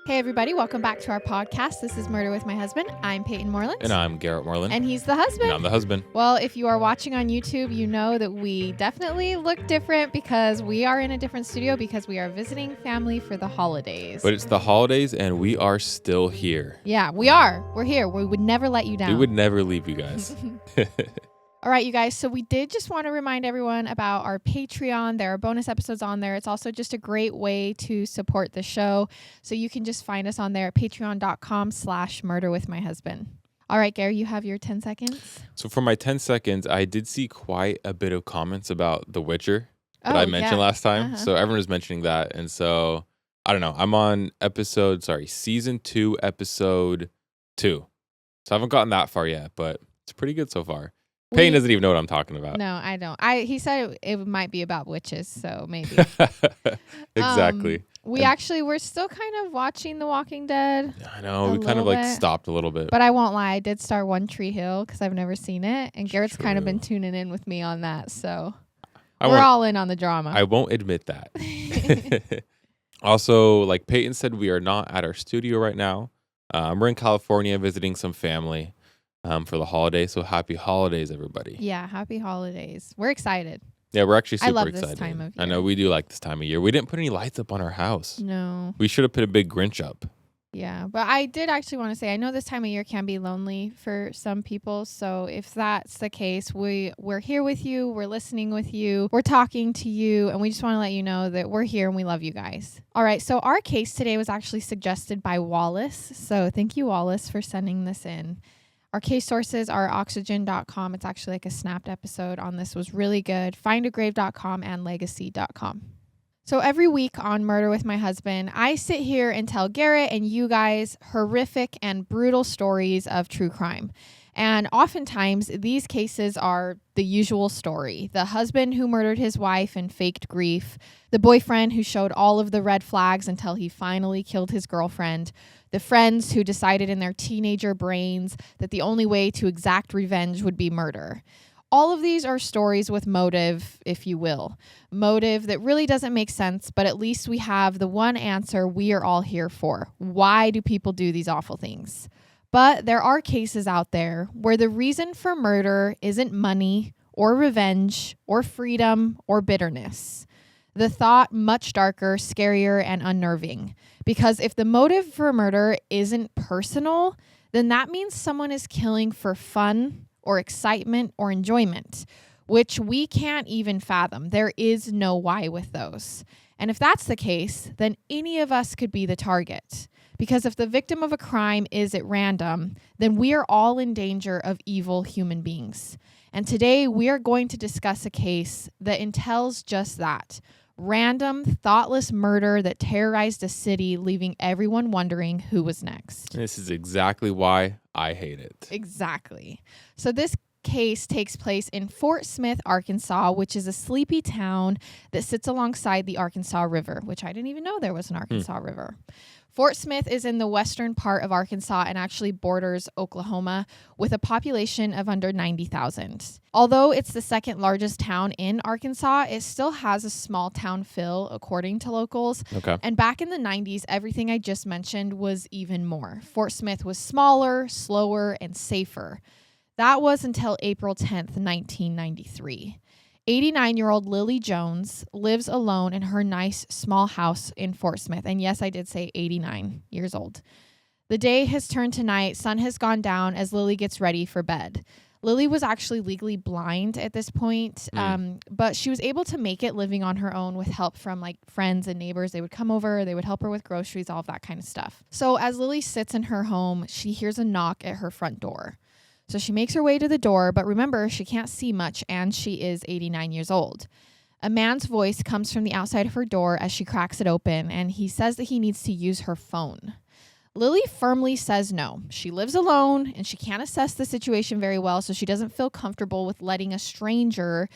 Hey everybody, welcome back to our podcast. This is Murder with My Husband. I'm Payton Moreland. And I'm Garrett Moreland. And he's the husband. And I'm the husband. Well, if you are watching on YouTube, you know that we definitely look different because we are in a different studio because we are visiting family for the holidays. But it's the holidays and we are still here. Yeah, we are. We're here. We would never let you down. We would never leave you guys. All right, you guys. So we did just want to remind everyone about our Patreon. There are bonus episodes on there. It's also just a great way to support the show. So you can just find us on there at patreon.com/murderwithmyhusband. All right, Gary, you have your 10 seconds. So for my 10 seconds, I did see quite a bit of comments about The Witcher that I mentioned last time. So everyone was mentioning that. And so, I don't know. I'm on season 2, episode 2. So I haven't gotten that far yet, but it's pretty good so far. Payne doesn't even know what I'm talking about. No, I don't. He said it might be about witches, so maybe. Exactly. We're still kind of watching The Walking Dead. I know. We kind of stopped a little bit. But I won't lie. I did start One Tree Hill because I've never seen it. And Garrett's kind of been tuning in with me on that. So we're all in on the drama. I won't admit that. Also, like Peyton said, we are not at our studio right now. We're in California visiting some family. For the holidays. So happy holidays, everybody. Yeah, happy holidays. We're excited. Yeah, we're actually super excited. excited. This time of year. I know we do like this time of year. We didn't put any lights up on our house. No. We should have put a big Grinch up. Yeah, but I did actually want to say, I know this time of year can be lonely for some people. So if that's the case, we're here with you. We're listening with you. We're talking to you. And we just want to let you know that we're here and we love you guys. All right. So our case today was actually suggested by Wallace. So thank you, Wallace, for sending this in. Our case sources are oxygen.com. It's actually like a snapped episode on this. Was really good. Findagrave.com and legacy.com. So every week on Murder with My Husband, I sit here and tell Garrett and you guys horrific and brutal stories of true crime. And oftentimes these cases are the usual story. The husband who murdered his wife and faked grief. The boyfriend who showed all of the red flags until he finally killed his girlfriend. The friends who decided in their teenager brains that the only way to exact revenge would be murder. All of these are stories with motive, if you will. Motive that really doesn't make sense, but at least we have the one answer we are all here for. Why do people do these awful things? But there are cases out there where the reason for murder isn't money or revenge or freedom or bitterness. The thought much darker, scarier, and unnerving. Because if the motive for murder isn't personal, then that means someone is killing for fun or excitement or enjoyment, which we can't even fathom. There is no why with those. And if that's the case, then any of us could be the target. Because if the victim of a crime is at random, then we are all in danger of evil human beings. And today we are going to discuss a case that entails just that. Random, thoughtless murder that terrorized a city, leaving everyone wondering who was next. This is exactly why I hate it. Exactly. So this case takes place in Fort Smith, Arkansas, which is a sleepy town that sits alongside the Arkansas River, which I didn't even know there was an Arkansas River. Fort Smith is in the western part of Arkansas and actually borders Oklahoma with a population of under 90,000. Although it's the second largest town in Arkansas, it still has a small town feel according to locals. Okay. And back in the 90s, everything I just mentioned was even more. Fort Smith was smaller, slower, and safer. That was until April 10th, 1993. 89-year-old Lily Jones lives alone in her nice small house in Fort Smith. And yes, I did say 89 years old. The day has turned to night. Sun has gone down as Lily gets ready for bed. Lily was actually legally blind at this point, but she was able to make it living on her own with help from like friends and neighbors. They would come over, they would help her with groceries, all of that kind of stuff. So as Lily sits in her home, she hears a knock at her front door. So she makes her way to the door, but remember, she can't see much, and she is 89 years old. A man's voice comes from the outside of her door as she cracks it open, and he says that he needs to use her phone. Lily firmly says no. She lives alone, and she can't assess the situation very well, so she doesn't feel comfortable with letting a stranger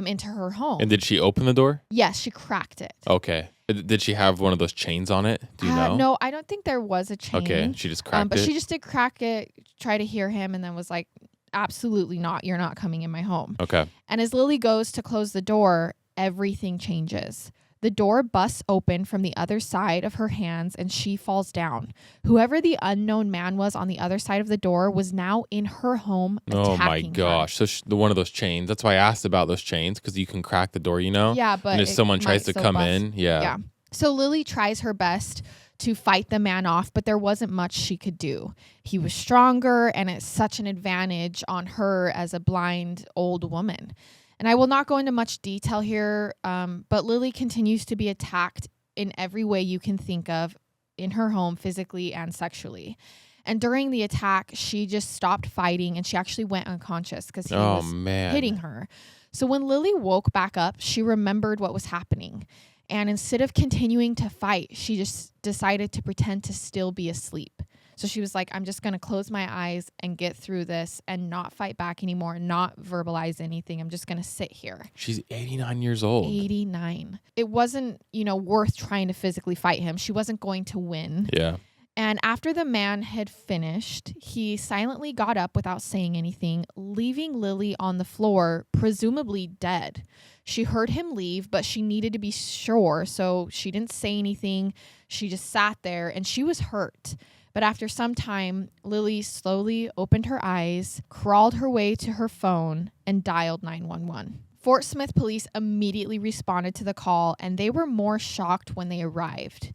into her home. And did she open the door? Yes, she cracked it. Okay. Did she have one of those chains on it? Do you know? No, I don't think there was a chain. Okay, she just cracked it? But she just did crack it, try to hear him, and then was like, absolutely not. You're not coming in my home. Okay. And as Lily goes to close the door, everything changes. The door busts open from the other side of her hands and she falls down. Whoever the unknown man was on the other side of the door was now in her home attacking Oh my gosh. her. So one of those chains. That's why I asked about those chains, because you can crack the door, Yeah, but and if someone tries to come in, Yeah. So Lily tries her best to fight the man off, but there wasn't much she could do. He was stronger, and it's such an advantage on her as a blind old woman. And I will not go into much detail here, but Lily continues to be attacked in every way you can think of in her home, physically and sexually. And during the attack, she just stopped fighting, and she actually went unconscious because he was hitting her. So when Lily woke back up, she remembered what was happening. And instead of continuing to fight, she just decided to pretend to still be asleep. So she was like, I'm just going to close my eyes and get through this and not fight back anymore, not verbalize anything. I'm just going to sit here. She's 89 years old. 89. It wasn't, worth trying to physically fight him. She wasn't going to win. Yeah. And after the man had finished, he silently got up without saying anything, leaving Lily on the floor, presumably dead. She heard him leave, but she needed to be sure, so she didn't say anything. She just sat there, and she was hurt. But after some time, Lily slowly opened her eyes, crawled her way to her phone, and dialed 911. Fort Smith police immediately responded to the call, and they were more shocked when they arrived.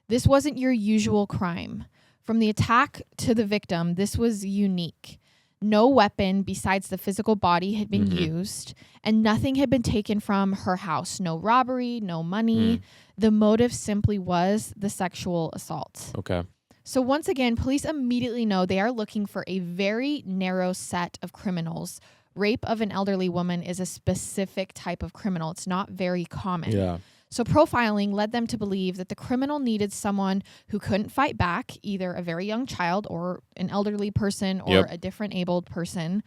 This wasn't your usual crime. From the attack to the victim, this was unique. No weapon besides the physical body had been used, and nothing had been taken from her house. No robbery, no money. The motive simply was the sexual assault. Okay. So once again, police immediately know they are looking for a very narrow set of criminals. Rape of an elderly woman is a specific type of criminal. It's not very common. Yeah. So profiling led them to believe that the criminal needed someone who couldn't fight back, either a very young child or an elderly person or a different abled person.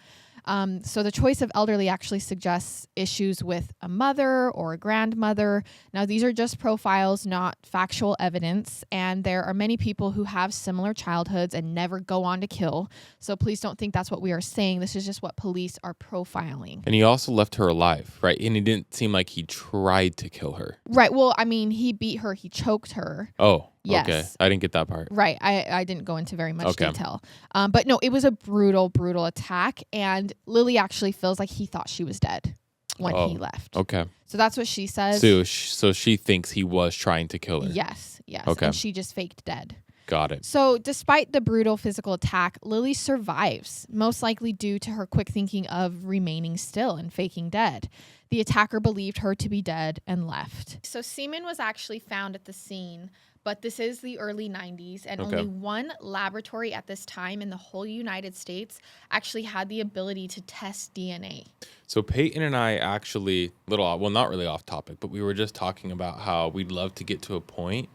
So the choice of elderly actually suggests issues with a mother or a grandmother. Now, these are just profiles, not factual evidence. And there are many people who have similar childhoods and never go on to kill. So please don't think that's what we are saying. This is just what police are profiling. And he also left her alive, right? And it didn't seem like he tried to kill her. Right. Well, I mean, he beat her. He choked her. Oh. Yes. Okay. I didn't get that part. Right. I didn't go into very much detail. But no, it was a brutal, brutal attack. And Lily actually feels like he thought she was dead when he left. Okay. So that's what she says. So she thinks he was trying to kill her. Yes. Okay. And she just faked dead. Got it. So despite the brutal physical attack, Lily survives, most likely due to her quick thinking of remaining still and faking dead. The attacker believed her to be dead and left. So semen was actually found at the scene, but this is the early 90s, and only one laboratory at this time in the whole United States actually had the ability to test DNA. So Payton and I actually, not really off topic, but we were just talking about how we'd love to get to a point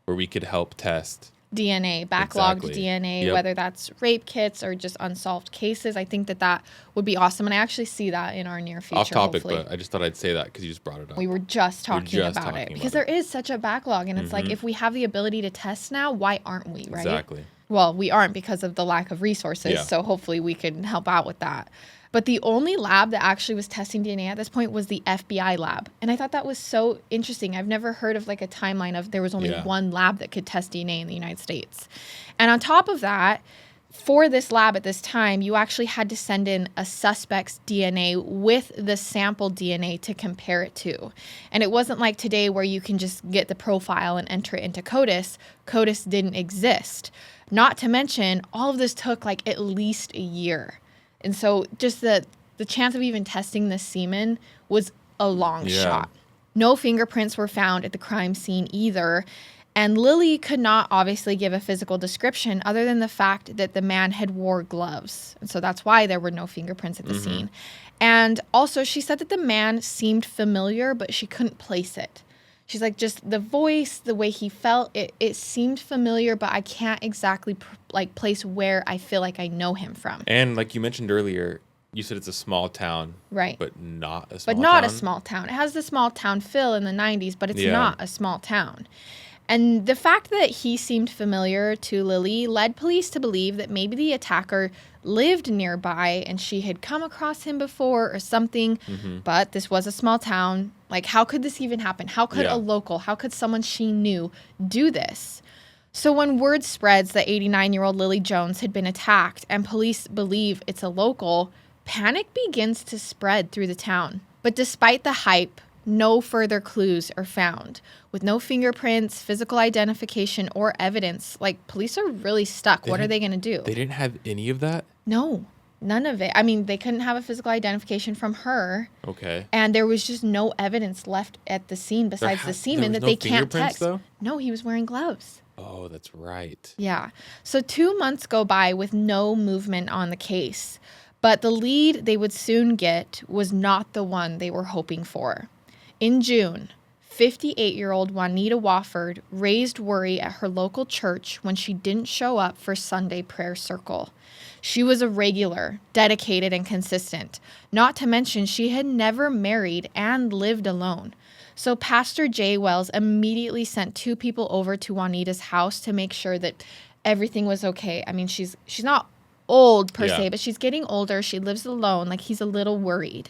where we could help test DNA, backlogged DNA, whether that's rape kits or just unsolved cases. I think that would be awesome. And I actually see that in our near future. Off topic, hopefully. But I just thought I'd say that because you just brought it up. We were just talking about it because there is such a backlog. And it's like, if we have the ability to test now, why aren't we, right? Exactly. Well, we aren't because of the lack of resources. Yeah. So hopefully we can help out with that. But the only lab that actually was testing DNA at this point was the FBI lab. And I thought that was so interesting. I've never heard of like a timeline of there was only one lab that could test DNA in the United States. And on top of that, for this lab at this time, you actually had to send in a suspect's DNA with the sample DNA to compare it to. And it wasn't like today where you can just get the profile and enter it into CODIS. CODIS didn't exist. Not to mention, all of this took like at least a year. And so just the chance of even testing the semen was a long shot. No fingerprints were found at the crime scene either. And Lily could not obviously give a physical description other than the fact that the man had wore gloves. And so that's why there were no fingerprints at the scene. And also she said that the man seemed familiar, but she couldn't place it. She's like, just the voice, the way he felt, it seemed familiar, but I can't exactly place where I feel like I know him from. And like you mentioned earlier, you said it's a small town. Right. But not a small town. But not a small town. It has the small town feel in the 90s, but it's not a small town. And the fact that he seemed familiar to Lily led police to believe that maybe the attacker lived nearby and she had come across him before or something. But this was a small town. Like, how could this even happen? How could a local, how could someone she knew do this? So when word spreads that 89-year-old Lily Jones had been attacked and police believe it's a local, panic begins to spread through the town. But despite the hype, no further clues are found. With no fingerprints, physical identification, or evidence, like, police are really stuck. What are they going to do? They didn't have any of that? No, none of it. I mean, they couldn't have a physical identification from her. Okay. And there was just no evidence left at the scene besides the semen that they can't text. Though? No, he was wearing gloves. Oh, that's right. Yeah. So 2 months go by with no movement on the case. But the lead they would soon get was not the one they were hoping for. In June, 58-year-old Juanita Wofford raised worry at her local church when she didn't show up for Sunday prayer circle. She was a regular, dedicated, and consistent. Not to mention she had never married and lived alone. So Pastor Jay Wells immediately sent 2 people over to Juanita's house to make sure that everything was okay. I mean, she's not old per se, but she's getting older. She lives alone. Like, he's a little worried.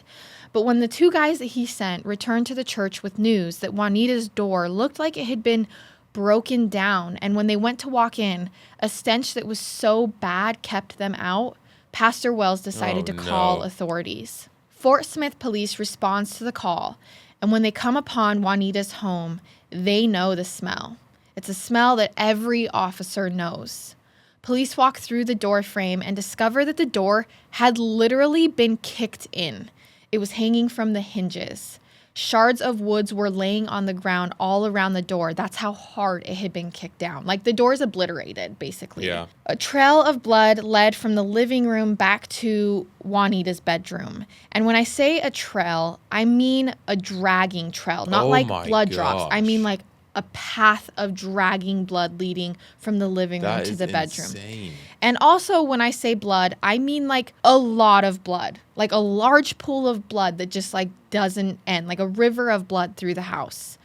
But when the 2 guys that he sent returned to the church with news that Juanita's door looked like it had been broken down, and when they went to walk in, a stench that was so bad kept them out, Pastor Wells decided to call authorities. Fort Smith police responds to the call, and when they come upon Juanita's home, they know the smell. It's a smell that every officer knows. Police walk through the door frame and discover that the door had literally been kicked in. It was hanging from the hinges. Shards of woods were laying on the ground all around the door. That's how hard it had been kicked down. Like, the door's obliterated, basically. Yeah. A trail of blood led from the living room back to Juanita's bedroom. And when I say a trail, I mean a dragging trail, not like blood drops. I mean like a path of dragging blood leading from the living room to the bedroom. Insane. And also, when I say blood, I mean like a lot of blood, like a large pool of blood that just like doesn't end, like a river of blood through the house.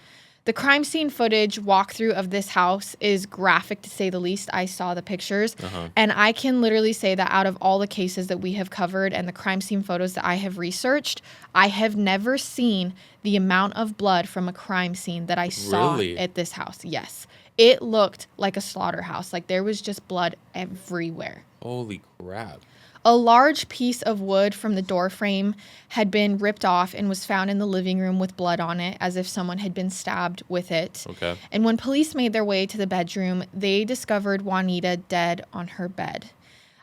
The crime scene footage walkthrough of this house is graphic, to say the least. I saw the pictures, and I can literally say that out of all the cases that we have covered and the crime scene photos that I have researched, I have never seen the amount of blood from a crime scene that I saw at this house. Yes. It looked like a slaughterhouse. Like, there was just blood everywhere. Holy crap. A large piece of wood from the door frame had been ripped off and was found in the living room with blood on it, as if someone had been stabbed with it. Okay. And when police made their way to the bedroom, they discovered Juanita dead on her bed.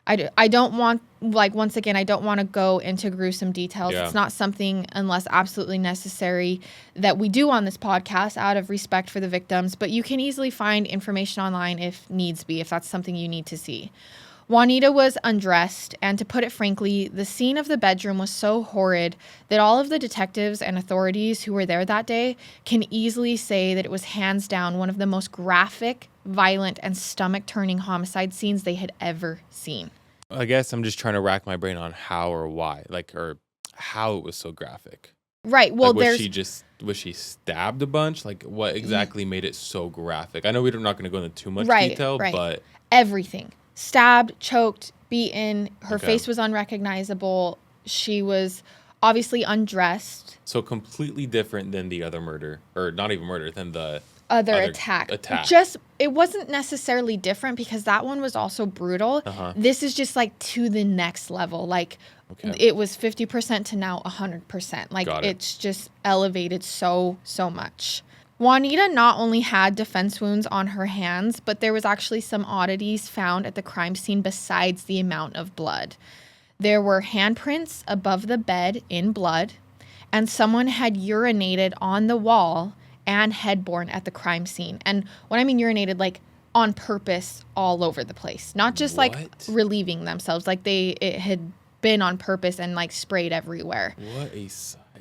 I don't want, like, once again, I don't want to go into gruesome details. Yeah. It's not something, unless absolutely necessary, that we do on this podcast out of respect for the victims, but you can easily find information online if needs be, if that's something you need to see. Juanita was undressed, and to put it frankly, the scene of the bedroom was so horrid that all of the detectives and authorities who were there that day can easily say that it was hands down one of the most graphic, violent, and stomach-turning homicide scenes they had ever seen. I guess I'm just trying to rack my brain on how or why, like, or how it was so graphic. Right. Well, like, was she stabbed a bunch? Like, what exactly made it so graphic? I know we're not going to go into too much detail, but everything. Stabbed, choked, beaten. Her face was unrecognizable. She was obviously undressed. So completely different than the other murder, or not even murder, than the other attack. Just, it wasn't necessarily different because that one was also brutal. This is just like to the next level. Like, it was 50% to now 100%. Like, it's just elevated so much. Juanita not only had defense wounds on her hands, but there was actually some oddities found at the crime scene besides the amount of blood. There were handprints above the bed in blood, and someone had urinated on the wall and headboard at the crime scene. And when I mean urinated, like on purpose all over the place. Not just like relieving themselves, like it had been on purpose and like sprayed everywhere.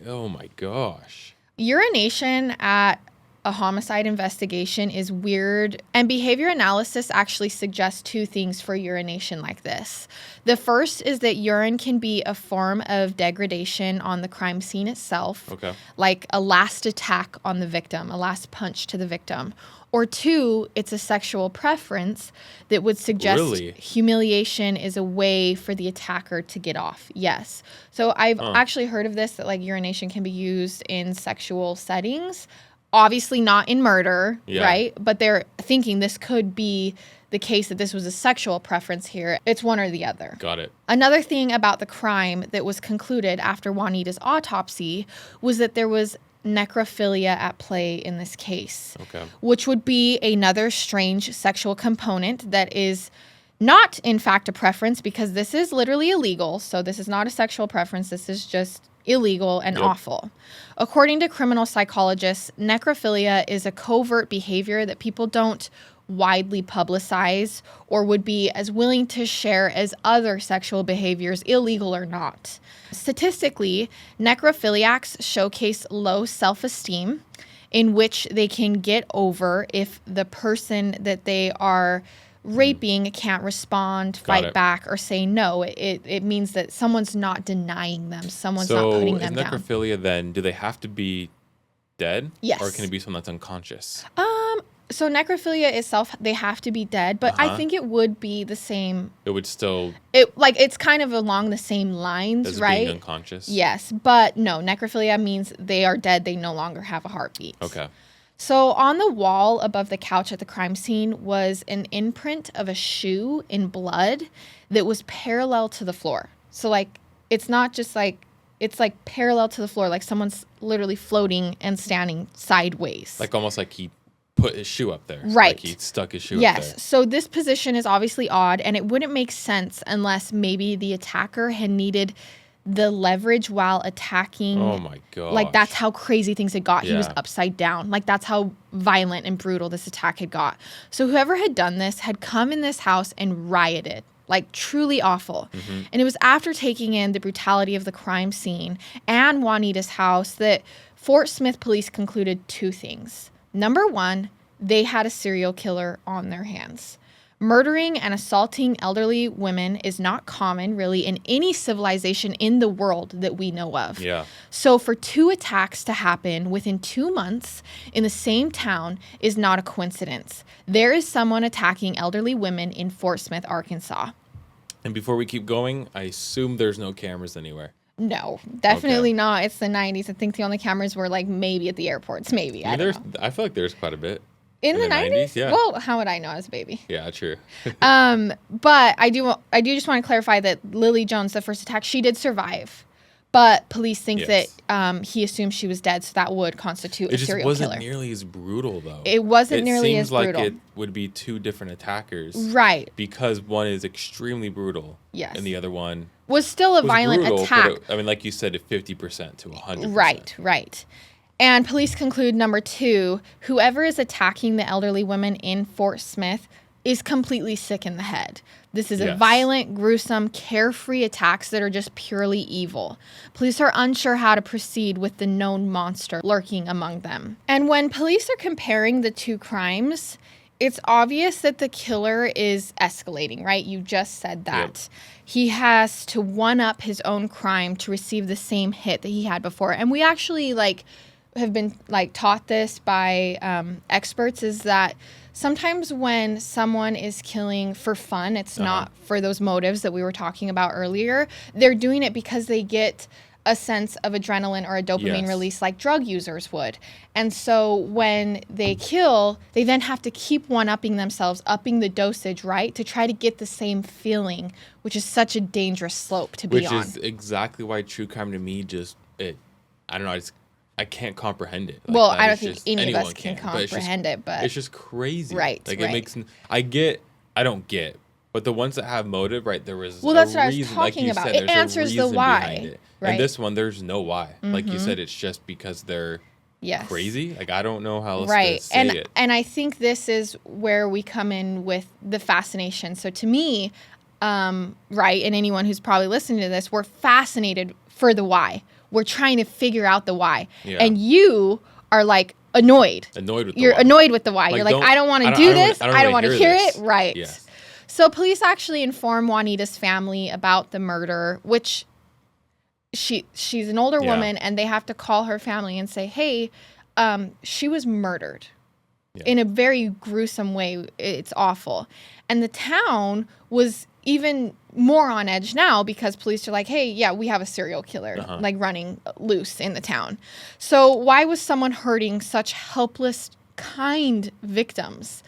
Oh my gosh. Urination at a homicide investigation is weird. And behavior analysis actually suggests two things for urination like this. The first is that urine can be a form of degradation on the crime scene itself. Okay. Like a last attack on the victim, a last punch to the victim. Or two, it's a sexual preference that would suggest humiliation is a way for the attacker to get off. Yes. So I've actually heard of this, that like urination can be used in sexual settings. Obviously not in murder, right? But they're thinking this could be the case that this was a sexual preference here. It's one or the other. Got it. Another thing about the crime that was concluded after Juanita's autopsy was that there was necrophilia at play in this case, which would be another strange sexual component that is not, in fact, a preference, because this is literally illegal. So this is not a sexual preference. This is just illegal and awful. According to criminal psychologists, necrophilia is a covert behavior that people don't widely publicize or would be as willing to share as other sexual behaviors, illegal or not. Statistically, necrophiliacs showcase low self-esteem in which they can get over if the person that they are raping can't respond, fight back, or say no. It means that someone's not denying them. Someone's not putting them down. So is necrophilia then, do they have to be dead? Yes. Or can it be someone that's unconscious? So necrophilia itself, they have to be dead, but I think it would be the same. It would still... It's kind of along the same lines, as right? being unconscious? Yes, but no, necrophilia means they are dead. They no longer have a heartbeat. Okay. So on the wall above the couch at the crime scene was an imprint of a shoe in blood that was parallel to the floor. So like, it's not just like, it's like parallel to the floor, like someone's literally floating and standing sideways. Like almost like he put his shoe up there. Right. Like he stuck his shoe up there. Yes. So this position is obviously odd, and it wouldn't make sense unless maybe the attacker had needed the leverage while attacking. Oh my god! Like that's how crazy things had got. Yeah. He was upside down. Like that's how violent and brutal this attack had got. So whoever had done this had come in this house and rioted. Like truly awful. Mm-hmm. And it was after taking in the brutality of the crime scene and Juanita's house that Fort Smith police concluded two things. Number one, they had a serial killer on their hands. Murdering and assaulting elderly women is not common, really, in any civilization in the world that we know of. Yeah. So for two attacks to happen within 2 months in the same town is not a coincidence. There is someone attacking elderly women in Fort Smith, Arkansas. And before we keep going, I assume there's no cameras anywhere. No, definitely not. It's the 90s. I think the only cameers were like maybe at the airports, maybe. I don't know. I feel like there's quite a bit. In the 90s? Yeah. Well, how would I know? I was a baby. Yeah, true. But I do just want to clarify that Lily Jones, the first attack, she did survive. But police think that he assumed she was dead, so that would constitute a serial killer. It just wasn't nearly as brutal, though. It wasn't nearly as brutal. It seems like it would be two different attackers. Right. Because one is extremely brutal. Yes. And the other one was still a violent brutal, attack. But like you said, 50% to 100%. Right. And police conclude, number two, whoever is attacking the elderly women in Fort Smith is completely sick in the head. This is a violent, gruesome, carefree attacks that are just purely evil. Police are unsure how to proceed with the known monster lurking among them. And when police are comparing the two crimes, it's obvious that the killer is escalating, right? You just said that. Yep. He has to one-up his own crime to receive the same hit that he had before. And we actually, have been taught this by experts, is that sometimes when someone is killing for fun, it's not for those motives that we were talking about earlier. They're doing it because they get a sense of adrenaline or a dopamine release like drug users would. And so when they kill, they then have to keep one-upping themselves, upping the dosage, right, to try to get the same feeling, which is such a dangerous slope to be on. Which is exactly why true crime to me I can't comprehend it. Well, I don't think any of us can comprehend it, but it's just crazy. Right. It makes. I don't get. But the ones that have motive, right? There was that's a what reason, I was talking about. Said, it answers the why. Right. And this one, there's no why. Mm-hmm. Like you said, it's just because they're crazy. Like I don't know how else to say it. And I think this is where we come in with the fascination. So to me, and anyone who's probably listening to this, we're fascinated for the why. We're trying to figure out the why. Yeah. And you are like annoyed. You're annoyed with the why. You're like, I don't want to do this. I don't want to hear it. Right. Yes. So police actually inform Juanita's family about the murder, which she's an older woman, and they have to call her family and say, hey, she was murdered in a very gruesome way. It's awful. And the town was even more on edge now because police are like, hey, yeah, we have a serial killer like running loose in the town. So why was someone hurting such helpless, kind victims?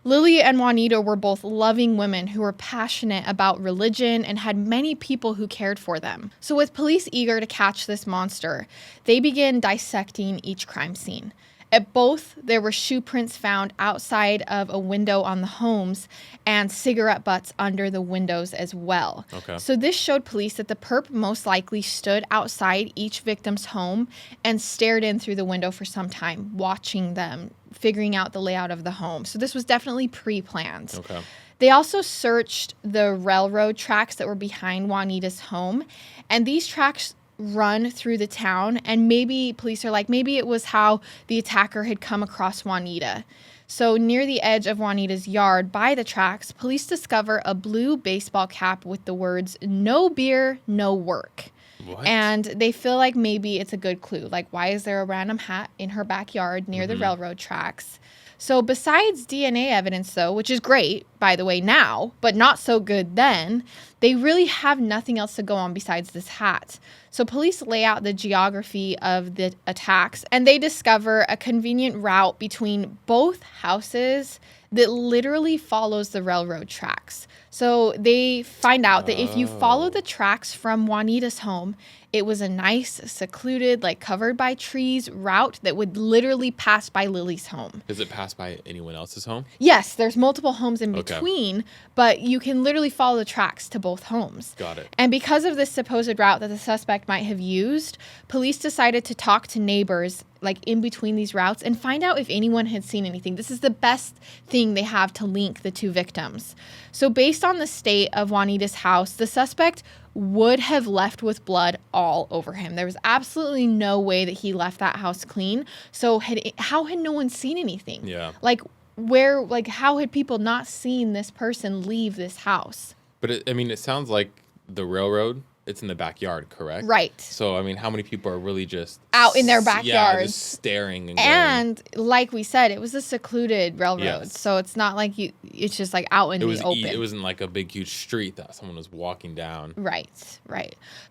Lily and Juanita were both loving women who were passionate about religion and had many people who cared for them. So with police eager to catch this monster, they began dissecting each crime scene. At both, there were shoe prints found outside of a window on the homes and cigarette butts under the windows as well. Okay. So this showed police that the perp most likely stood outside each victim's home and stared in through the window for some time, watching them, figuring out the layout of the home. So this was definitely pre-planned. Okay. They also searched the railroad tracks that were behind Juanita's home, and these tracks run through the town, and maybe police are like, maybe it was how the attacker had come across Juanita. So near the edge of Juanita's yard by the tracks, police discover a blue baseball cap with the words, "No beer, no work." What? And they feel like maybe it's a good clue. Like, why is there a random hat in her backyard near the railroad tracks? So besides DNA evidence, though, which is great, by the way, now, but not so good then, they really have nothing else to go on besides this hat. So police lay out the geography of the attacks, and they discover a convenient route between both houses that literally follows the railroad tracks. So they find out that if you follow the tracks from Juanita's home, it was a nice, secluded, like covered by trees route that would literally pass by Lily's home. Does it pass by anyone else's home? Yes, there's multiple homes in between, but you can literally follow the tracks to both homes. Got it. And because of this supposed route that the suspect might have used, police decided to talk to neighbors like in between these routes and find out if anyone had seen anything. This is the best thing they have to link the two victims. So based on the state of Juanita's house, the suspect would have left with blood all over him. There was absolutely no way that he left that house clean. So how had no one seen anything? Yeah. How had people not seen this person leave this house? But it sounds like the railroad, it's in the backyard, correct? Right. So, how many people are really just out in their backyards? Yeah, just staring and going. And like we said, it was a secluded railroad. Yes. So it's not like it's just like out in the open. It wasn't like a big, huge street that someone was walking down. Right.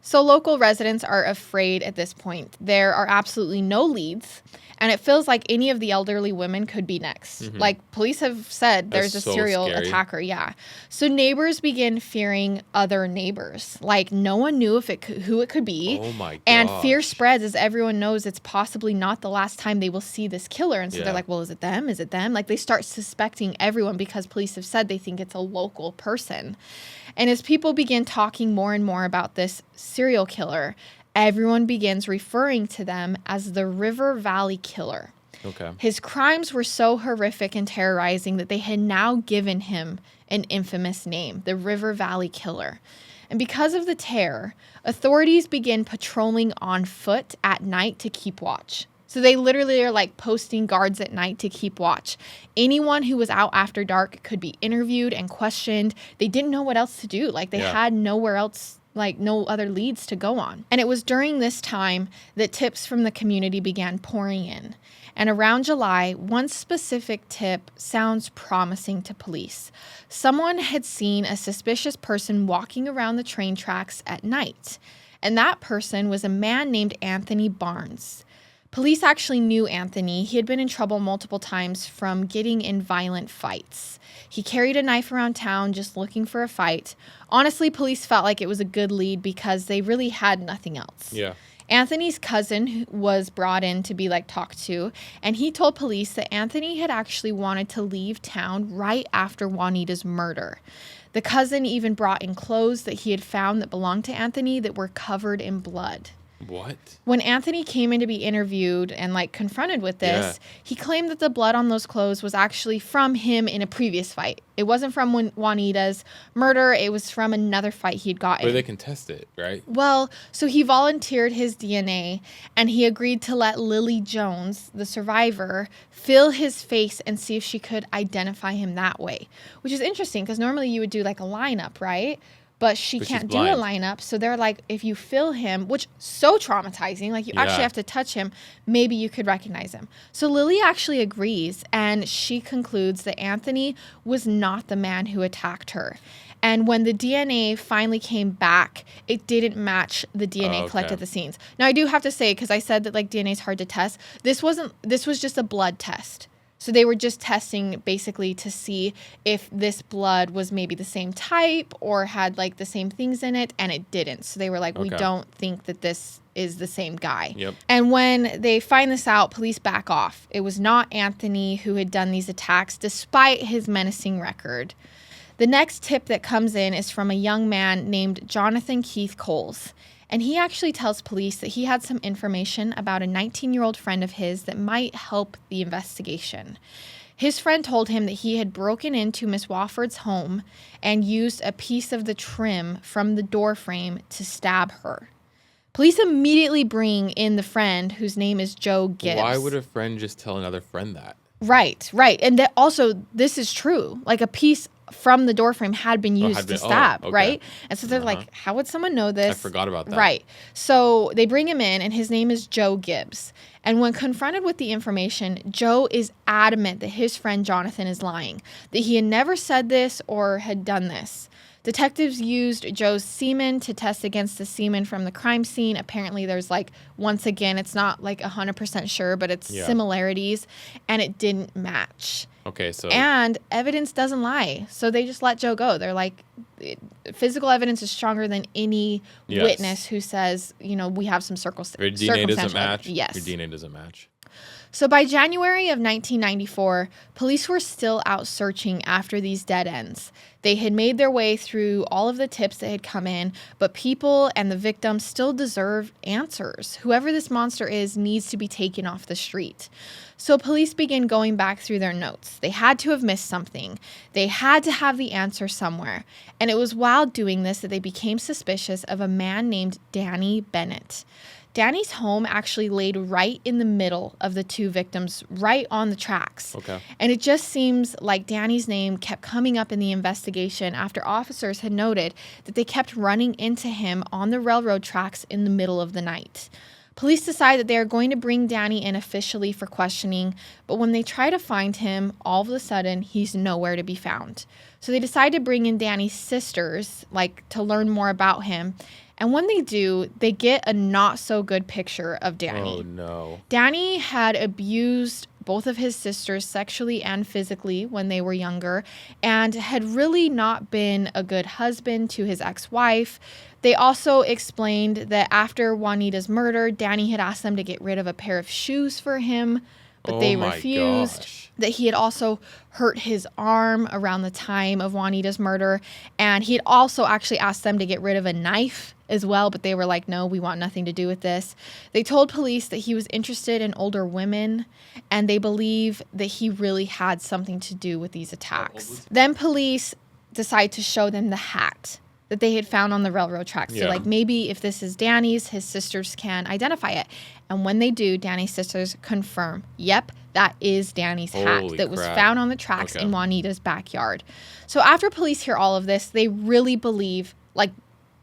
So local residents are afraid at this point. There are absolutely no leads, and it feels like any of the elderly women could be next. Mm-hmm. Like police have said, there's a serial attacker. Yeah. So neighbors begin fearing other neighbors. Like no one knew who it could be. Oh my god. And fear spreads as everyone knows it's possibly not the last time they will see this killer. And so they're like, well, is it them? Is it them? Like they start suspecting everyone because police have said they think it's a local person. And as people begin talking more and more about this serial killer, everyone begins referring to them as the River Valley Killer. Okay. His crimes were so horrific and terrorizing that they had now given him an infamous name, the River Valley Killer. And because of the terror, authorities begin patrolling on foot at night to keep watch. So they literally are like posting guards at night to keep watch. Anyone who was out after dark could be interviewed and questioned. They didn't know what else to do. Like they had nowhere else, like no other leads to go on. And it was during this time that tips from the community began pouring in. And around July, one specific tip sounds promising to police. Someone had seen a suspicious person walking around the train tracks at night. And that person was a man named Anthony Barnes. Police actually knew Anthony. He had been in trouble multiple times from getting in violent fights. He carried a knife around town just looking for a fight. Honestly, police felt like it was a good lead because they really had nothing else. Yeah. Anthony's cousin was brought in to be talked to, and he told police that Anthony had actually wanted to leave town right after Juanita's murder. The cousin even brought in clothes that he had found that belonged to Anthony that were covered in blood. What? When Anthony came in to be interviewed and like confronted with this, he claimed that the blood on those clothes was actually from him in a previous fight. It wasn't from Juanita's murder. It was from another fight he'd gotten. But they can test it, right? Well, so he volunteered his DNA and he agreed to let Lily Jones, the survivor, feel his face and see if she could identify him that way, which is interesting because normally you would do like a lineup, right? But she can't do a lineup. So they're like, if you feel him, which so traumatizing, like you actually have to touch him, maybe you could recognize him. So Lily actually agrees, and she concludes that Anthony was not the man who attacked her. And when the DNA finally came back, it didn't match the DNA collected at the scenes. Now, I do have to say, because I said that like DNA is hard to test, this was just a blood test. So they were just testing basically to see if this blood was maybe the same type or had like the same things in it, and it didn't. So they were like, we don't think that this is the same guy. Yep. And when they find this out, police back off. It was not Anthony who had done these attacks, despite his menacing record. The next tip that comes in is from a young man named Jonathan Keith Coles. And he actually tells police that he had some information about a 19-year-old friend of his that might help the investigation. His friend told him that he had broken into Miss Wofford's home and used a piece of the trim from the door frame to stab her. Police immediately bring in the friend whose name is Joe Gibbs. Why would a friend just tell another friend that? Right. And that also, this is true. Like a piece from the doorframe had been used to stab, right? And so they're like, how would someone know this? I forgot about that. Right. So they bring him in, and his name is Joe Gibbs. And when confronted with the information, Joe is adamant that his friend Jonathan is lying, that he had never said this or had done this. Detectives used Joe's semen to test against the semen from the crime scene. Apparently, there's like, once again, it's not like 100% sure, but it's similarities, and it didn't match. Okay, so... And evidence doesn't lie. So they just let Joe go. They're like, physical evidence is stronger than any witness who says, you know, we have some Your DNA doesn't match? Yes. Your DNA doesn't match. So by January of 1994, police were still out searching after these dead ends. They had made their way through all of the tips that had come in, but people and the victims still deserve answers. Whoever this monster is needs to be taken off the street. So police began going back through their notes. They had to have missed something. They had to have the answer somewhere. And it was while doing this that they became suspicious of a man named Danny Bennett. Danny's home actually laid right in the middle of the two victims, right on the tracks. Okay. And it just seems like Danny's name kept coming up in the investigation after officers had noted that they kept running into him on the railroad tracks in the middle of the night. Police decide that they are going to bring Danny in officially for questioning, but when they try to find him, all of a sudden, he's nowhere to be found. So they decide to bring in Danny's sisters, like, to learn more about him. And when they do, they get a not-so-good picture of Danny. Oh, no. Danny had abused both of his sisters sexually and physically when they were younger and had really not been a good husband to his ex-wife. They also explained that after Juanita's murder, Danny had asked them to get rid of a pair of shoes for him, but they refused. Gosh. That he had also hurt his arm around the time of Juanita's murder, and he had also actually asked them to get rid of a knife as well, but they were like, no, we want nothing to do with this. They told police that he was interested in older women, and they believe that he really had something to do with these attacks. Then police decide to show them the hat that they had found on the railroad tracks. So, like, maybe if this is Danny's, his sisters can identify it. And when they do, Danny's sisters confirm, yep, that is Danny's hat that was found on the tracks in Juanita's backyard. So after police hear all of this, they really believe, like,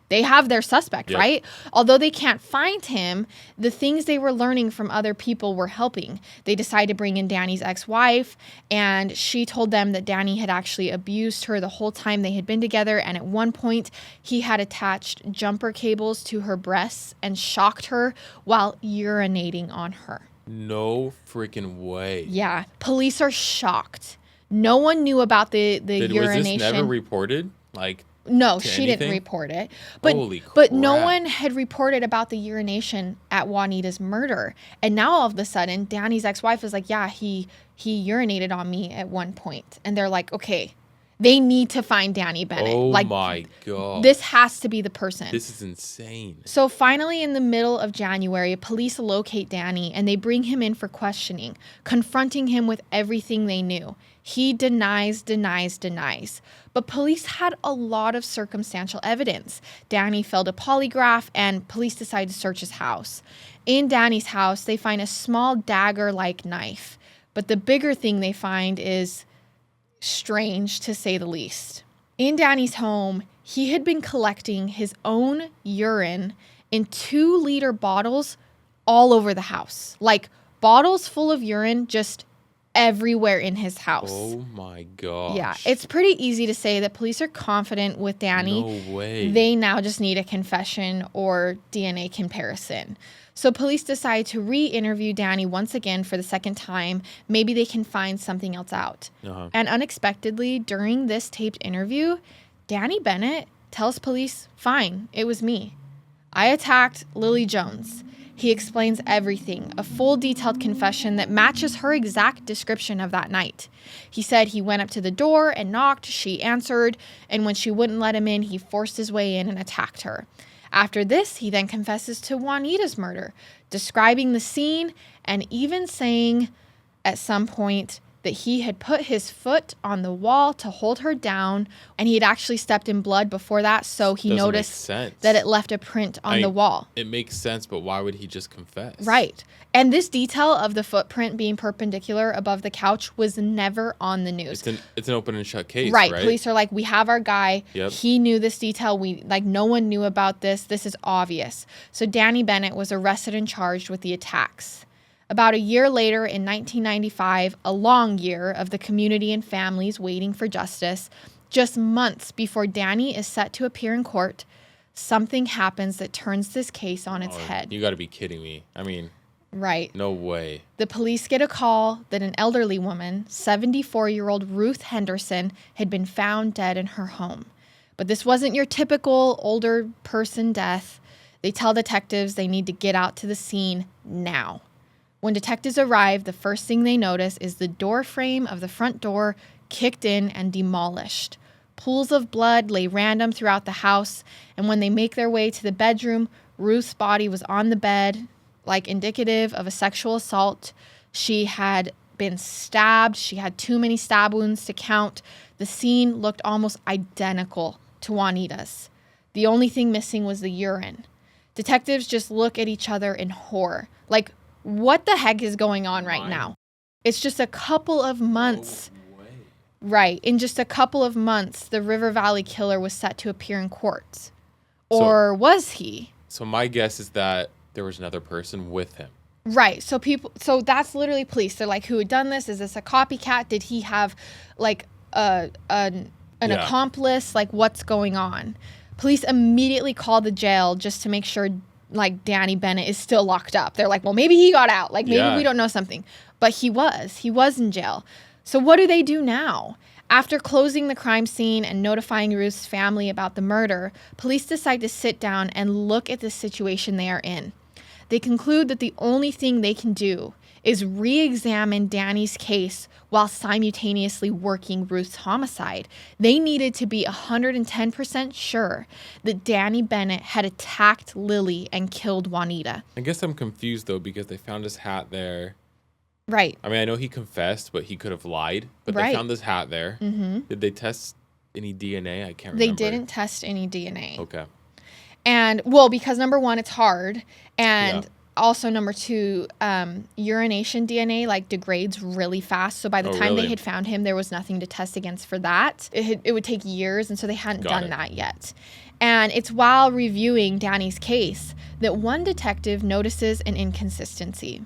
they have their suspect, right? Although they can't find him, the things they were learning from other people were helping. They decided to bring in Danny's ex-wife, and she told them that Danny had actually abused her the whole time they had been together, and at one point, he had attached jumper cables to her breasts and shocked her while urinating on her. No freaking way. Yeah. Police are shocked. No one knew about the urination. Was this never reported? Like... No, she didn't report it. But, Holy crap. But no one had reported about the urination at Juanita's murder. And now all of a sudden, Danny's ex-wife is like, yeah, he urinated on me at one point. And they're like, okay, They need to find Danny Bennett. Oh my God. This has to be the person. This is insane. So finally, in the middle of January, police locate Danny and they bring him in for questioning, confronting him with everything they knew. He denies. But police had a lot of circumstantial evidence. Danny failed a polygraph and police decide to search his house. In Danny's house, they find a small dagger-like knife. But the bigger thing they find is strange, to say the least. In Danny's home, he had been collecting his own urine in 2-liter bottles all over the house. Like bottles full of urine just everywhere in his house. Oh my gosh. Yeah, it's pretty easy to say that police are confident with Danny. No way. They now just need a confession or DNA comparison. So police decide to re-interview Danny once again for the second time. Maybe they can find something else out. And unexpectedly, during this taped interview, Danny Bennett tells police, fine, it was me. I attacked Lily Jones. He explains everything, a full detailed confession that matches her exact description of that night. He said he went up to the door and knocked, she answered, and when she wouldn't let him in, he forced his way in and attacked her. After this, he then confesses to Juanita's murder, describing the scene and even saying at some point that he had put his foot on the wall to hold her down, and he had actually stepped in blood before that, so he noticed that it left a print on the wall. It makes sense, but why would he just confess? Right. And this detail of the footprint being perpendicular above the couch was never on the news. It's an open and shut case, right? Right. Police are like, we have our guy. Yep. He knew this detail. No one knew about this. This is obvious. So Danny Bennett was arrested and charged with the attacks. About a year later, in 1995, a long year of the community and families waiting for justice, just months before Danny is set to appear in court, something happens that turns this case on its head. You got to be kidding me. I mean, right. No way. The police get a call that an elderly woman, 74-year-old Ruth Henderson, had been found dead in her home. But this wasn't your typical older person death. They tell detectives they need to get out to the scene now. When detectives arrive, the first thing they notice is the door frame of the front door kicked in and demolished. Pools of blood lay random throughout the house, and when they make their way to the bedroom, Ruth's body was on the bed, like indicative of a sexual assault. She had been stabbed. She had too many stab wounds to count. The scene looked almost identical to Juanita's. The only thing missing was the urine. Detectives just look at each other in horror. Like, what the heck is going on right now? It's just a couple of months. No way. Right. In just a couple of months, the River Valley killer was set to appear in court. Or was he? So my guess is that there was another person with him. Right. So that's literally police. They're like, who had done this? Is this a copycat? Did he have like an accomplice? Like, what's going on? Police immediately call the jail just to make sure like Danny Bennett is still locked up. They're like, well, maybe he got out. Like, maybe we don't know something. But he was in jail. So what do they do now? After closing the crime scene and notifying Ruth's family about the murder, police decide to sit down and look at the situation they are in. They conclude that the only thing they can do is re-examine Danny's case while simultaneously working Ruth's homicide. They needed to be 110% sure that Danny Bennett had attacked Lily and killed Juanita. I guess I'm confused, though, because they found his hat there. Right. I mean, I know he confessed, but he could have lied. But they found his hat there. Mm-hmm. Did they test any DNA? I can't remember. They didn't test any DNA. Okay. And, well, because number one, it's hard. And also, number two, urination DNA like degrades really fast. So by the time they had found him, there was nothing to test against for that. It would take years, and so they hadn't done that yet. And it's while reviewing Danny's case that one detective notices an inconsistency.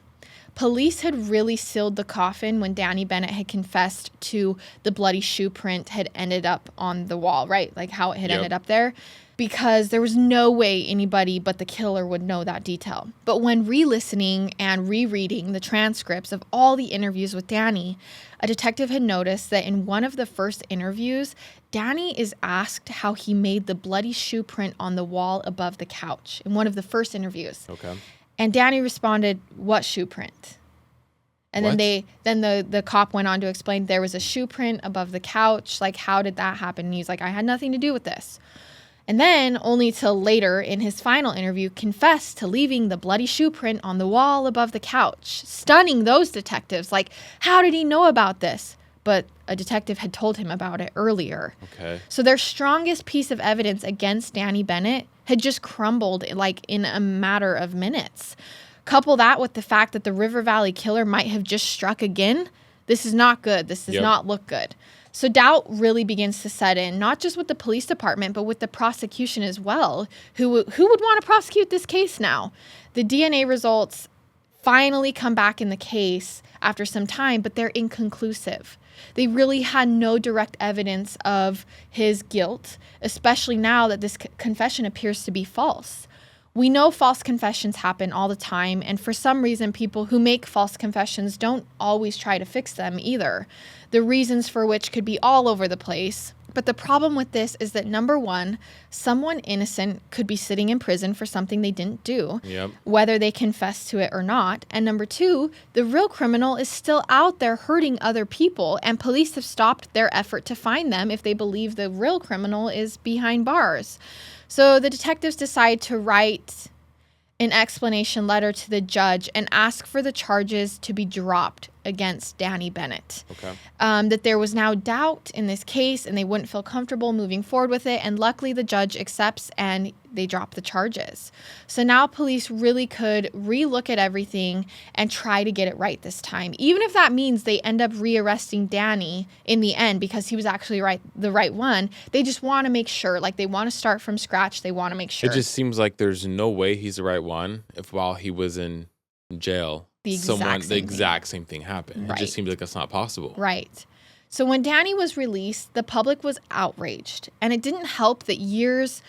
Police had really sealed the coffin when Danny Bennett had confessed to the bloody shoe print had ended up on the wall, right? Like how it had ended up there. Because there was no way anybody but the killer would know that detail. But when re-listening and rereading the transcripts of all the interviews with Danny, a detective had noticed that in one of the first interviews, Danny is asked how he made the bloody shoe print on the wall above the couch in one of the first interviews. Okay. And Danny responded, "What shoe print?" And then the cop went on to explain there was a shoe print above the couch. Like, how did that happen? And he's like, I had nothing to do with this. And then, only till later in his final interview, confessed to leaving the bloody shoe print on the wall above the couch, stunning those detectives. Like, how did he know about this? But a detective had told him about it earlier. Okay. So their strongest piece of evidence against Danny Bennett had just crumbled like in a matter of minutes. Couple that with the fact that the River Valley killer might have just struck again. This is not good. This does not look good. So doubt really begins to set in, not just with the police department, but with the prosecution as well. Who would want to prosecute this case now? The DNA results finally come back in the case after some time, but they're inconclusive. They really had no direct evidence of his guilt, especially now that this confession appears to be false. We know false confessions happen all the time, and for some reason, people who make false confessions don't always try to fix them either. The reasons for which could be all over the place. But the problem with this is that, number one, someone innocent could be sitting in prison for something they didn't do, whether they confess to it or not. And number two, the real criminal is still out there hurting other people, and police have stopped their effort to find them if they believe the real criminal is behind bars. So the detectives decide to write an explanation letter to the judge and ask for the charges to be dropped against Danny Bennett. Okay. That there was now doubt in this case and they wouldn't feel comfortable moving forward with it. And luckily the judge accepts and they drop the charges. So now police really could relook at everything and try to get it right this time. Even if that means they end up rearresting Danny in the end because he was actually the right one. They just want to make sure, like they want to start from scratch. They want to make sure. It just seems like there's no way he's the right one if while he was in jail, the exact same thing happened. Right. It just seems like that's not possible. Right. So when Danny was released, the public was outraged. And it didn't help that years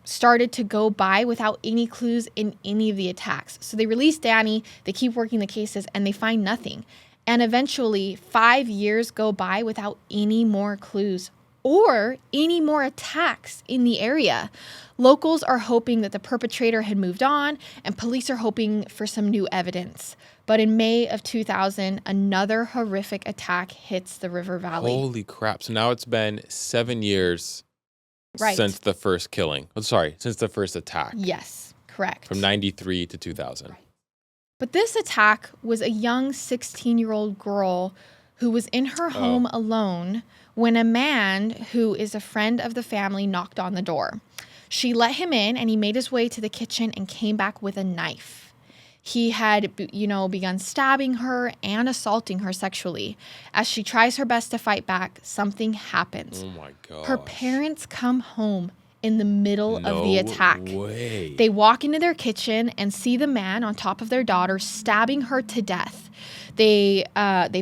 started to go by without any clues in any of the attacks. So they release Danny, they keep working the cases, and they find nothing. And eventually, 5 years go by without any more clues or any more attacks in the area. Locals are hoping that the perpetrator had moved on, and police are hoping for some new evidence. But in May of 2000, another horrific attack hits the River Valley. Holy crap. So now it's been 7 years since the first killing. Since the first attack. Yes, correct. From 93 to 2000. Right. But this attack was a young 16-year-old girl who was in her home alone when a man who is a friend of the family knocked on the door. She let him in, and he made his way to the kitchen and came back with a knife. He had, begun stabbing her and assaulting her sexually. As she tries her best to fight back, something happens. Oh my God. Her parents come home in the middle of the attack. Way. They walk into their kitchen and see the man on top of their daughter stabbing her to death. They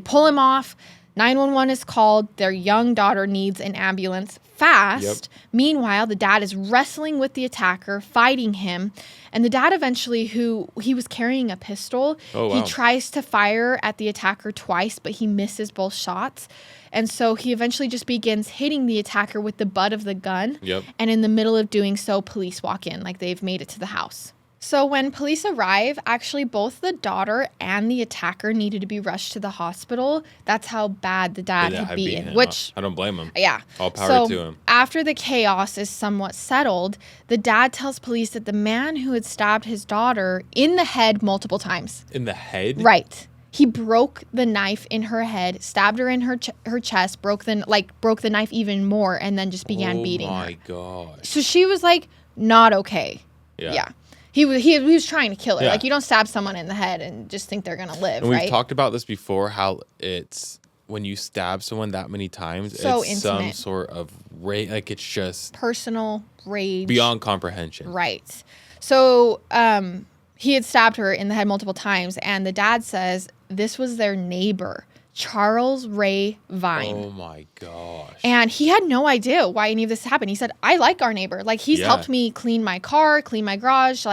pull him off. 911 is called. Their young daughter needs an ambulance fast. Yep. Meanwhile, the dad is wrestling with the attacker, fighting him. And the dad eventually, he was carrying a pistol. He tries to fire at the attacker twice, but he misses both shots. And so he eventually just begins hitting the attacker with the butt of the gun. Yep. And in the middle of doing so, police walk in, like they've made it to the house. So when police arrive, actually both the daughter and the attacker needed to be rushed to the hospital. That's how bad the dad had beaten. Which I don't blame him. Yeah. All power to him. After the chaos is somewhat settled, the dad tells police that the man who had stabbed his daughter in the head multiple times. In the head? Right. He broke the knife in her head, stabbed her in her chest, broke the knife even more, and then just began beating her. Oh my gosh. So she was not okay. Yeah. He was trying to kill her. Yeah. You don't stab someone in the head and just think they're going to live, and right? We've talked about this before, how it's when you stab someone that many times, so it's intimate. Some sort of rage. It's just personal rage. Beyond comprehension. Right. So he had stabbed her in the head multiple times, and the dad says this was their neighbor, Charles Ray Vine. Oh my gosh. And he had no idea why any of this happened. He said, I like our neighbor. He's helped me clean my car, clean my garage.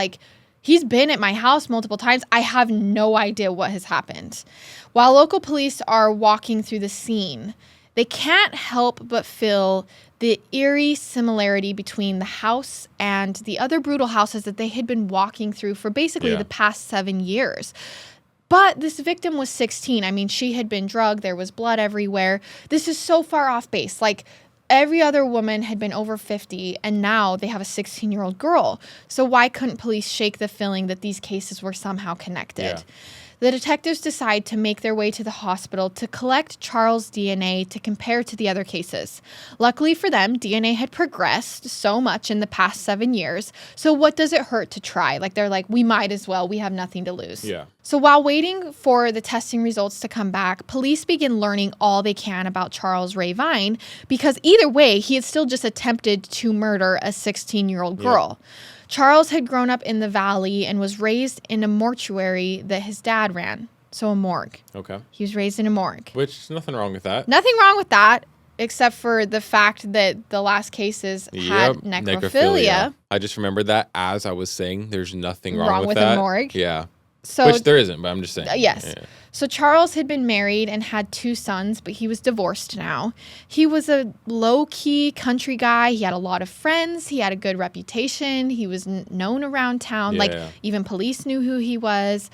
He's been at my house multiple times. I have no idea what has happened. While local police are walking through the scene, they can't help but feel the eerie similarity between the house and the other brutal houses that they had been walking through for basically the past 7 years. But this victim was 16. I mean, she had been drugged. There was blood everywhere. This is so far off base. Like, every other woman had been over 50, and now they have a 16-year-old girl. So why couldn't police shake the feeling that these cases were somehow connected? Yeah. The detectives decide to make their way to the hospital to collect Charles' DNA to compare to the other cases. Luckily for them, DNA had progressed so much in the past 7 years. So what does it hurt to try? Like, they're like, we might as well. We have nothing to lose. Yeah. So while waiting for the testing results to come back, police begin learning all they can about Charles Ray Vine, because either way, he had still just attempted to murder a 16-year-old girl. Yep. Charles had grown up in the valley and was raised in a mortuary that his dad ran. So a morgue. Okay. He was raised in a morgue. Which, nothing wrong with that. Nothing wrong with that, except for the fact that the last cases had necrophilia. I just remembered that as I was saying there's nothing wrong with that. A morgue. Yeah. So, which there isn't, but I'm just saying. Yes. Yeah. So Charles had been married and had 2 sons, but he was divorced now. He was a low-key country guy. He had a lot of friends. He had a good reputation. He was known around town. Even police knew who he was.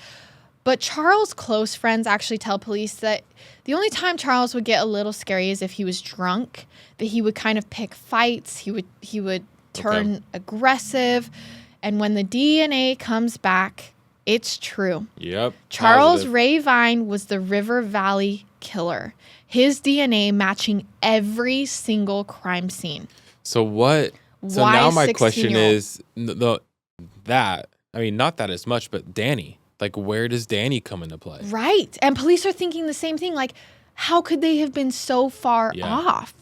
But Charles' close friends actually tell police that the only time Charles would get a little scary is if he was drunk, that he would kind of pick fights. He would turn aggressive. And when the DNA comes back, it's true. Yep. Charles Ray Vine was the River Valley killer. His DNA matching every single crime scene. So what? So why now my question is not that as much, but Danny. Like, where does Danny come into play? Right. And police are thinking the same thing. Like, how could they have been so far off?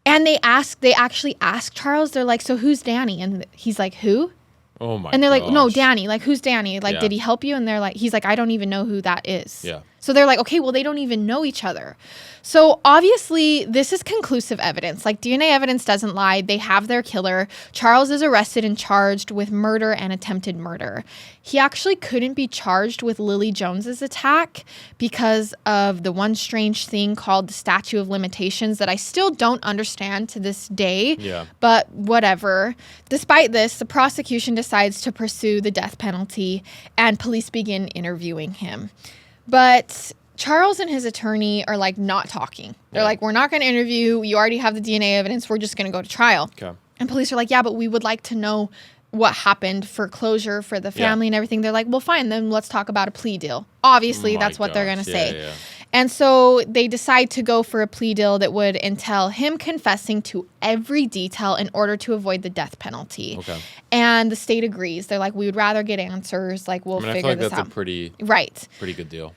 And they actually ask Charles, they're like, so who's Danny? And he's like, who? Oh my! And they're like, no, Danny. Like, who's Danny? Like, did he help you? And they're like, he's like, I don't even know who that is. Yeah. So they're like, okay, well, they don't even know each other. So obviously, this is conclusive evidence. Like, DNA evidence doesn't lie. They have their killer. Charles is arrested and charged with murder and attempted murder. He actually couldn't be charged with Lily Jones's attack because of the one strange thing called the statute of limitations that I still don't understand to this day. Yeah. But whatever. Despite this, the prosecution decides to pursue the death penalty, and police begin interviewing him. But Charles and his attorney are like not talking. They're like, we're not going to interview. You already have the DNA evidence. We're just going to go to trial. Okay. And police are like, yeah, but we would like to know what happened for closure for the family and everything. They're like, well, fine, then let's talk about a plea deal. Obviously, that's what they're going to say. Yeah. And so they decide to go for a plea deal that would entail him confessing to every detail in order to avoid the death penalty. Okay. And the state agrees. They're like, we would rather get answers. Like, we'll figure I feel like this out. That's a pretty good deal.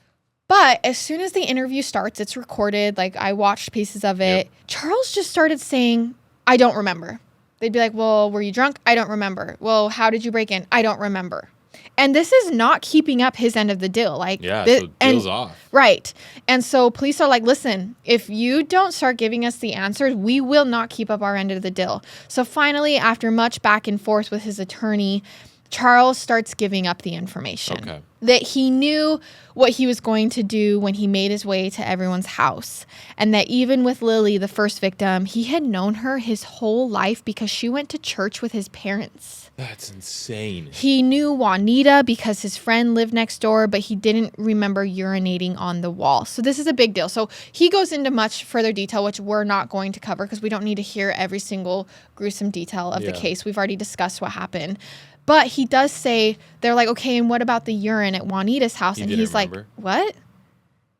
But as soon as the interview starts, it's recorded. Like, I watched pieces of it. Yep. Charles just started saying, I don't remember. They'd be like, well, were you drunk? I don't remember. Well, how did you break in? I don't remember. And this is not keeping up his end of the deal. Like, so deal's off. Right. And so police are like, listen, if you don't start giving us the answers, we will not keep up our end of the deal. So finally, after much back and forth with his attorney, Charles starts giving up the information. Okay. That he knew what he was going to do when he made his way to everyone's house. And that even with Lily, the first victim, he had known her his whole life because she went to church with his parents. That's insane. He knew Juanita because his friend lived next door, but he didn't remember urinating on the wall. So this is a big deal. So he goes into much further detail, which we're not going to cover because we don't need to hear every single gruesome detail of the case. We've already discussed what happened. But he does say, they're like, okay, and what about the urine at Juanita's house? And he's like, what?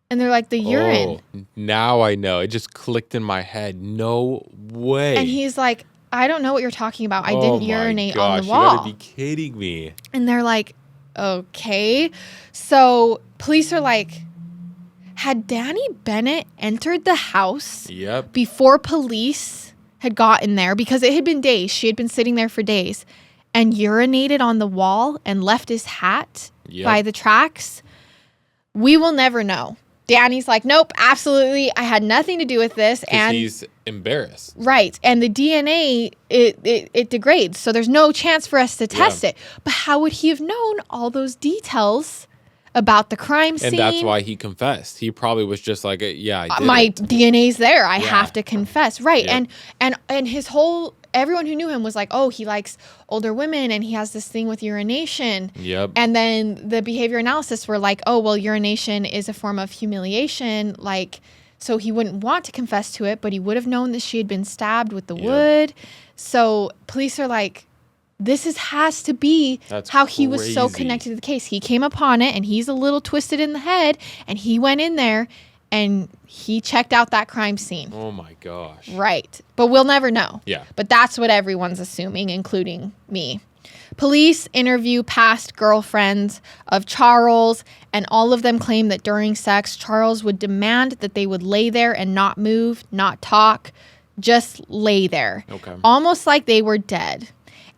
And they're like, the urine. Now I know. It just clicked in my head. No way. And he's like, I don't know what you're talking about. I didn't urinate on the wall. You gotta be kidding me. And they're like, okay. So police are like, had Danny Bennett entered the house before police had gotten there? Because it had been days. She had been sitting there for days. And urinated on the wall and left his hat by the tracks, we will never know. Danny's like, nope, absolutely. I had nothing to do with this. And he's embarrassed. Right. And the DNA, it degrades. So there's no chance for us to test it. But how would he have known all those details about the crime scene. And that's why he confessed. He probably was just like, yeah, I did my it. DNA's there. I have to confess. Right. Yep. And his whole, everyone who knew him was like, oh, he likes older women and he has this thing with urination. Yep. And then the behavior analysis were like, oh, well, urination is a form of humiliation. Like, so he wouldn't want to confess to it, but he would have known that she had been stabbed with the wood. So police are like, has to be how he was so connected to the case. He came upon it and he's a little twisted in the head and he went in there and he checked out that crime scene. Oh my gosh. Right. But we'll never know. Yeah. But that's what everyone's assuming, including me. Police interview past girlfriends of Charles, and all of them claim that during sex, Charles would demand that they would lay there and not move, not talk, just lay there. Okay. Almost like they were dead.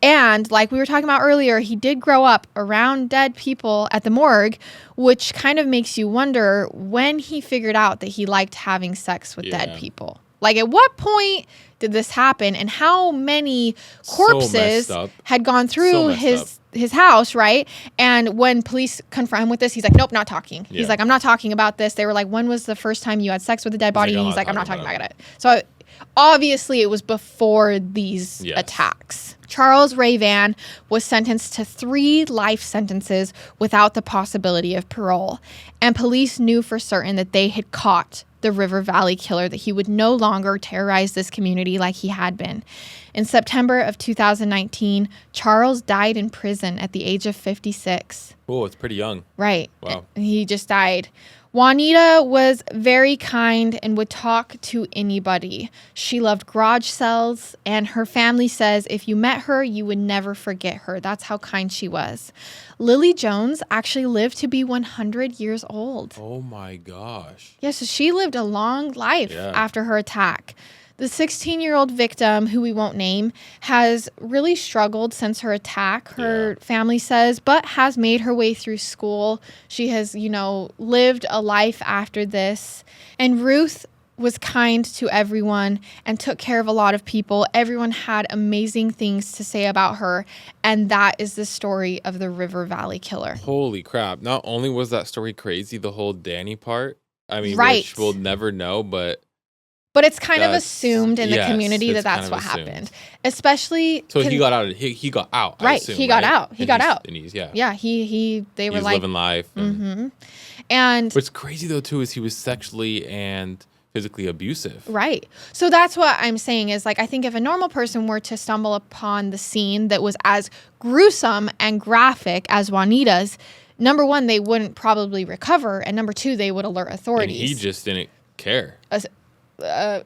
And like we were talking about earlier, he did grow up around dead people at the morgue, which kind of makes you wonder when he figured out that he liked having sex with dead people. Like, at what point did this happen, and how many corpses had gone through his house, right? And when police confront him with this, he's like, nope, not talking. He's like, I'm not talking about this. They were like, when was the first time you had sex with a dead body? And he's like, I'm not talking about it. So obviously it was before these attacks. Charles Ray Vann was sentenced to 3 life sentences without the possibility of parole. And police knew for certain that they had caught the River Valley Killer, that he would no longer terrorize this community like he had been. In September of 2019, Charles died in prison at the age of 56. Oh, it's pretty young. Right. Wow. He just died. Juanita was very kind and would talk to anybody. She loved garage sales, and her family says if you met her, you would never forget her. That's how kind she was. Lily Jones actually lived to be 100 years old. Oh my gosh. Yeah, so she lived a long life after her attack. The 16-year-old victim, who we won't name, has really struggled since her attack, her family says, but has made her way through school. She has, lived a life after this. And Ruth was kind to everyone and took care of a lot of people. Everyone had amazing things to say about her. And that is the story of the River Valley Killer. Holy crap. Not only was that story crazy, the whole Danny part, which we'll never know, but it's kind of assumed in the community that that's what happened. Especially... So he got out. He got out, right, I assume, he got out. He got out. And they were like... living life. And what's crazy, though, too, is he was sexually and physically abusive. Right. So that's what I'm saying is, like, I think if a normal person were to stumble upon the scene that was as gruesome and graphic as Juanita's, number one, they wouldn't probably recover. And number two, they would alert authorities. And he just didn't care.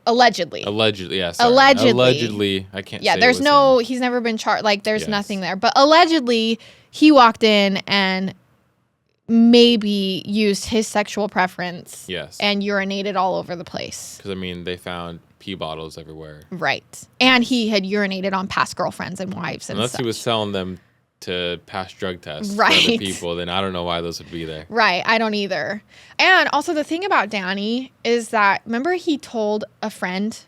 Allegedly. Yeah. Sorry. Allegedly. I can't say. Yeah, there's no, he's never been charged. Like, there's nothing there. But allegedly, he walked in and maybe used his sexual preference. Yes. And urinated all over the place. Because, they found pee bottles everywhere. Right. And he had urinated on past girlfriends and wives and Unless such. he was selling them to pass drug tests for other people, then I don't know why those would be there. Right, I don't either. And also the thing about Danny is that, remember he told a friend?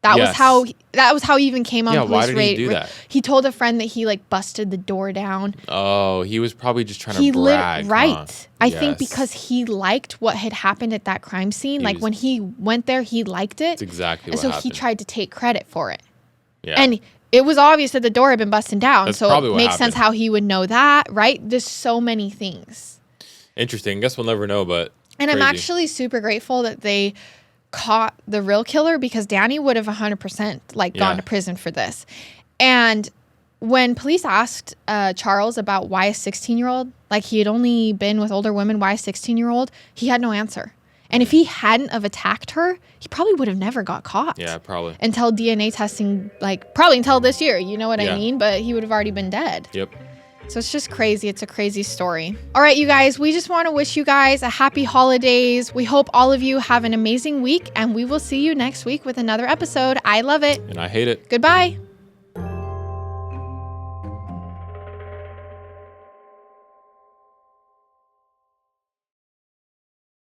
That was how he even came on police why did he do that? He told a friend that he busted the door down. Oh, he was probably just trying to brag. Right. Huh? I think because he liked what had happened at that crime scene. When he went there, he liked it. That's exactly what happened. And so he tried to take credit for it. Yeah. And it was obvious that the door had been busted down. That's so it makes sense how he would know that, right? There's so many things. Interesting. Guess we'll never know, but And I'm actually super grateful that they caught the real killer, because Danny would have 100% gone to prison for this. And when police asked Charles about why a 16-year-old, he had only been with older women, why a 16-year-old, he had no answer. And if he hadn't have attacked her, he probably would have never got caught. Yeah, probably. Until DNA testing, probably until this year, you know what I mean? But he would have already been dead. Yep. So it's just crazy. It's a crazy story. All right, you guys, we just want to wish you guys a happy holidays. We hope all of you have an amazing week, and we will see you next week with another episode. I love it. And I hate it. Goodbye.